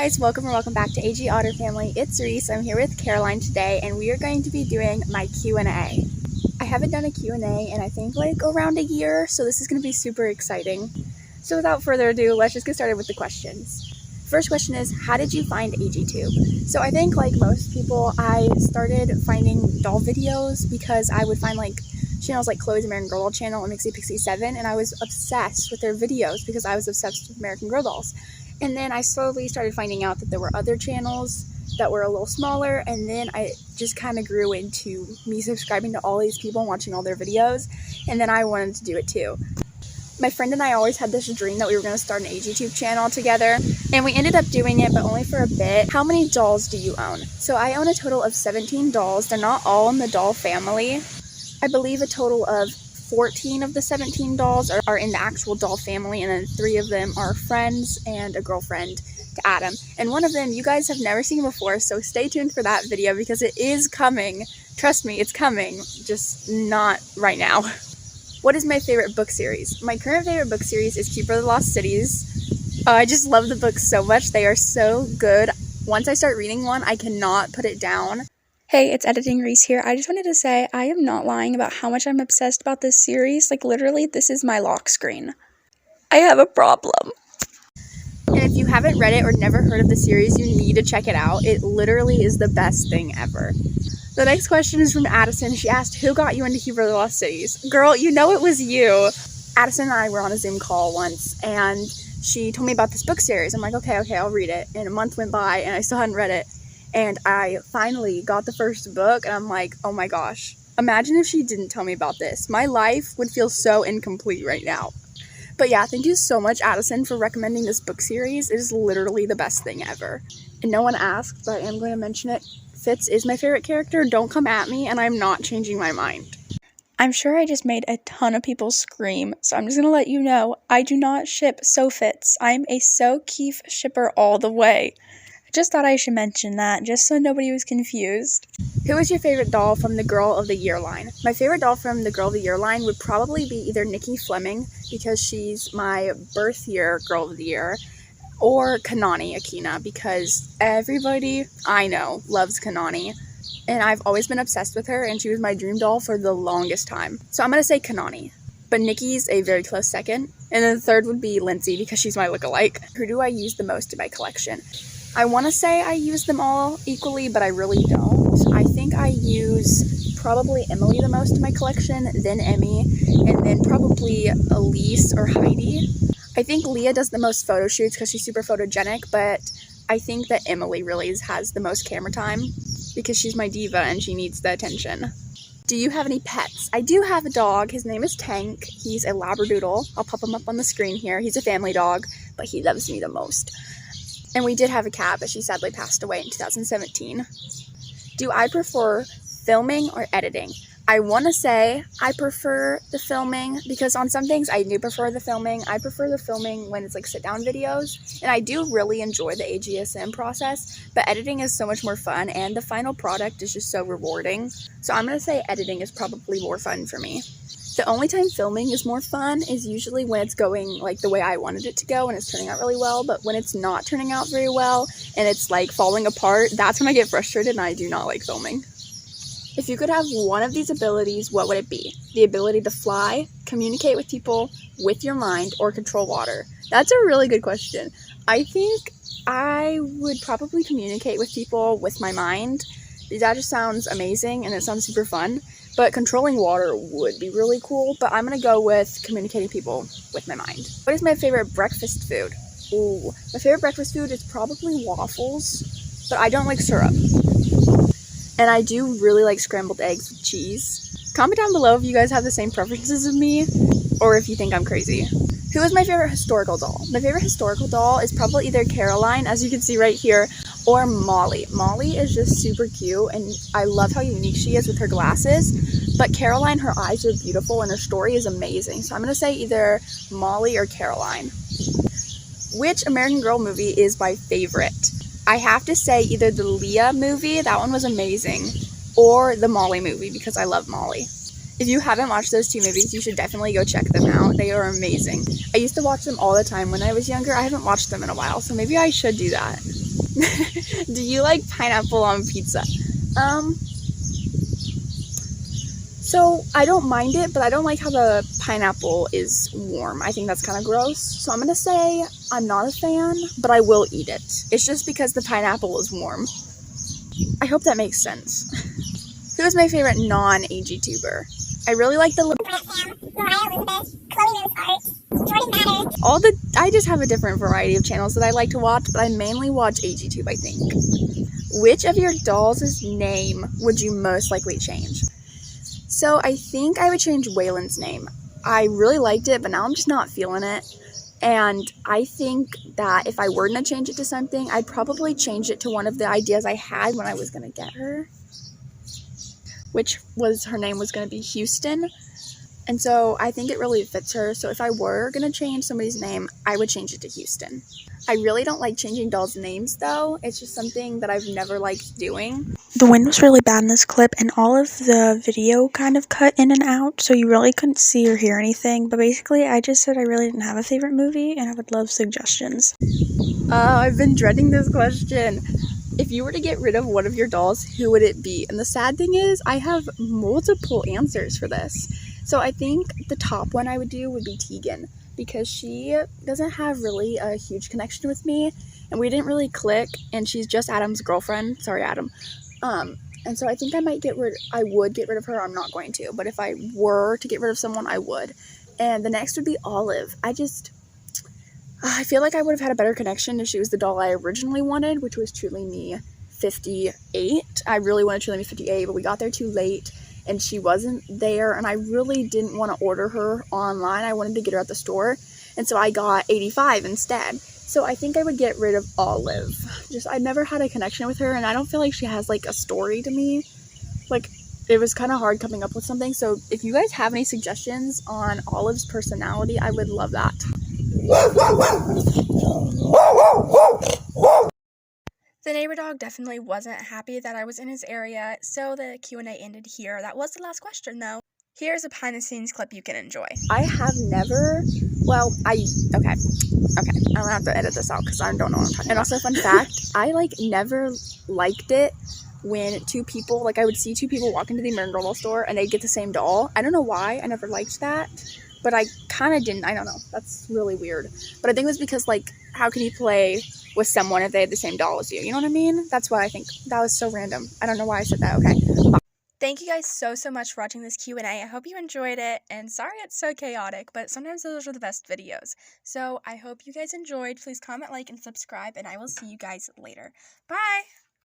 guys, welcome back to AG Otterfamily. It's Reese. I'm here with Caroline today, and we are going to be doing my Q&A. I haven't done a Q&A in I think like around a year, so this is going to be super exciting. So without further ado, let's just get started with the questions. First question is, how did you find AGTube? So I think like most people, I started finding doll videos because I would find like channels like Chloe's American Girl Doll channel and Mixie Pixie 7, and I was obsessed with their videos because I was obsessed with American Girl Dolls. And then I slowly started finding out that there were other channels that were a little smaller, and then I just kind of grew into me subscribing to all these people and watching all their videos, and then I wanted to do it too. My friend and I always had this dream that we were going to start an AGTube channel together, and we ended up doing it, but only for a bit. How many dolls do you own? So I own a total of 17 dolls. They're not all in the doll family. I believe a total of 14 of the 17 dolls are in the actual doll family, and then 3 of them are friends and a girlfriend to Adam. And one of them you guys have never seen before, so stay tuned for that video because it is coming. Trust me, it's coming, just not right now. What is my favorite book series? My current favorite book series is Keeper of the Lost Cities. I just love the books so much. They are so good. Once I start reading one, I cannot put it down. Hey, it's Editing Reese here. I just wanted to say I am not lying about how much I'm obsessed about this series. Like, literally, this is my lock screen. I have a problem. And if you haven't read it or never heard of the series, you need to check it out. It literally is the best thing ever. The next question is from Addison. She asked, who got you into Keeper of the Lost Cities? Girl, you know it was you. Addison and I were on a Zoom call once, and she told me about this book series. I'm like, okay, I'll read it. And a month went by, and I still hadn't read it. And I finally got the first book, and I'm like, oh my gosh. Imagine if she didn't tell me about this. My life would feel so incomplete right now. But yeah, thank you so much, Addison, for recommending this book series. It is literally the best thing ever. And no one asked, but I am going to mention it. Fitz is my favorite character. Don't come at me, and I'm not changing my mind. I'm sure I just made a ton of people scream, so I'm just going to let you know, I do not ship So Fitz. I'm a So Keef shipper all the way. Just thought I should mention that, just so nobody was confused. Who is your favorite doll from the Girl of the Year line? My favorite doll from the Girl of the Year line would probably be either Nikki Fleming, because she's my birth year Girl of the Year, or Kanani Akina, because everybody I know loves Kanani, and I've always been obsessed with her, and she was my dream doll for the longest time. So I'm going to say Kanani, but Nikki's a very close second, and then the third would be Lindsay, because she's my lookalike. Who do I use the most in my collection? I want to say I use them all equally, but I really don't. I think I use probably Emily the most in my collection, then Emmy, and then probably Elise or Heidi. I think Leah does the most photo shoots because she's super photogenic, but I think that Emily really has the most camera time because she's my diva and she needs the attention. Do you have any pets? I do have a dog. His name is Tank. He's a Labradoodle. I'll pop him up on the screen here. He's a family dog, but he loves me the most. And we did have a cat, but she sadly passed away in 2017. Do I prefer filming or editing? I want to say I prefer the filming because on some things I do prefer the filming. I prefer the filming when it's like sit-down videos, and I do really enjoy the agsm process, but editing is so much more fun, and the final product is just so rewarding. So I'm going to say editing is probably more fun for me. The only time filming is more fun is usually when it's going like the way I wanted it to go and it's turning out really well, but when it's not turning out very well and it's like falling apart, that's when I get frustrated and I do not like filming. If you could have one of these abilities, what would it be? The ability to fly, communicate with people with your mind, or control water? That's a really good question. I think I would probably communicate with people with my mind. That just sounds amazing and it sounds super fun. But controlling water would be really cool, but I'm going to go with communicating people with my mind. What is my favorite breakfast food? Ooh, my favorite breakfast food is probably waffles, but I don't like syrup. And I do really like scrambled eggs with cheese. Comment down below if you guys have the same preferences as me, or if you think I'm crazy. Who is my favorite historical doll? My favorite historical doll is probably either Caroline, as you can see right here, or Molly. Molly is just super cute, and I love how unique she is with her glasses. But Caroline, her eyes are beautiful, and her story is amazing. So I'm going to say either Molly or Caroline. Which American Girl movie is my favorite? I have to say either the Leah movie, that one was amazing, or the Molly movie, because I love Molly. If you haven't watched those two movies, you should definitely go check them out. They are amazing. I used to watch them all the time when I was younger. I haven't watched them in a while, so maybe I should do that. Do you like pineapple on pizza? So I don't mind it, but I don't like how the pineapple is warm. I think that's kind of gross. So I'm going to say I'm not a fan, but I will eat it. It's just because the pineapple is warm. I hope that makes sense. Who is my favorite non-AG tuber? I really like the I just have a different variety of channels that I like to watch, but I mainly watch AGTube, I think. Which of your dolls' name would you most likely change? So I think I would change Waylon's name. I really liked it, but now I'm just not feeling it. And I think that if I were going to change it to something, I'd probably change it to one of the ideas I had when I was going to get her, which was her name was going to be Houston. And so I think it really fits her. So if I were going to change somebody's name, I would change it to Houston. I really don't like changing dolls' names, though. It's just something that I've never liked doing. The wind was really bad in this clip, and all of the video kind of cut in and out, so you really couldn't see or hear anything. But basically, I just said I really didn't have a favorite movie, and I would love suggestions. Oh, I've been dreading this question. If you were to get rid of one of your dolls, who would it be? And the sad thing is, I have multiple answers for this. So I think the top one I would do would be Tegan, because she doesn't have really a huge connection with me, and we didn't really click, and she's just Adam's girlfriend. Sorry, Adam. And so I think I would get rid of her. I'm not going to, but if I were to get rid of someone, I would. And the next would be Olive. I feel like I would have had a better connection if she was the doll I originally wanted, which was Truly Me 58. I really wanted Truly Me 58, but we got there too late, and she wasn't there, and I really didn't want to order her online. I wanted to get her at the store, and so I got 85 instead. So I think I would get rid of Olive. I never had a connection with her, and I don't feel like she has, like, a story to me. Like, it was kind of hard coming up with something, so if you guys have any suggestions on Olive's personality, I would love that. The neighbor dog definitely wasn't happy that I was in his area, so the Q&A ended here. That was the last question, though. Here's a behind-the-scenes clip you can enjoy. I have never, okay, I'm gonna have to edit this out because I don't know what I'm talking about. And also, fun fact, I, never liked it when two people, I would see two people walk into the American Girl store and they'd get the same doll. I don't know why, I never liked that, but I kind of didn't, I don't know, that's really weird. But I think it was because, how can you play with someone if they had the same doll as you? You know what I mean? That's why I think that was so random. I don't know why I said that. Okay. Bye. Thank you guys so much for watching this Q&A. I hope you enjoyed it, and sorry it's so chaotic, but sometimes those are the best videos. So I hope you guys enjoyed. Please comment, like, and subscribe, and I will see you guys later. Bye!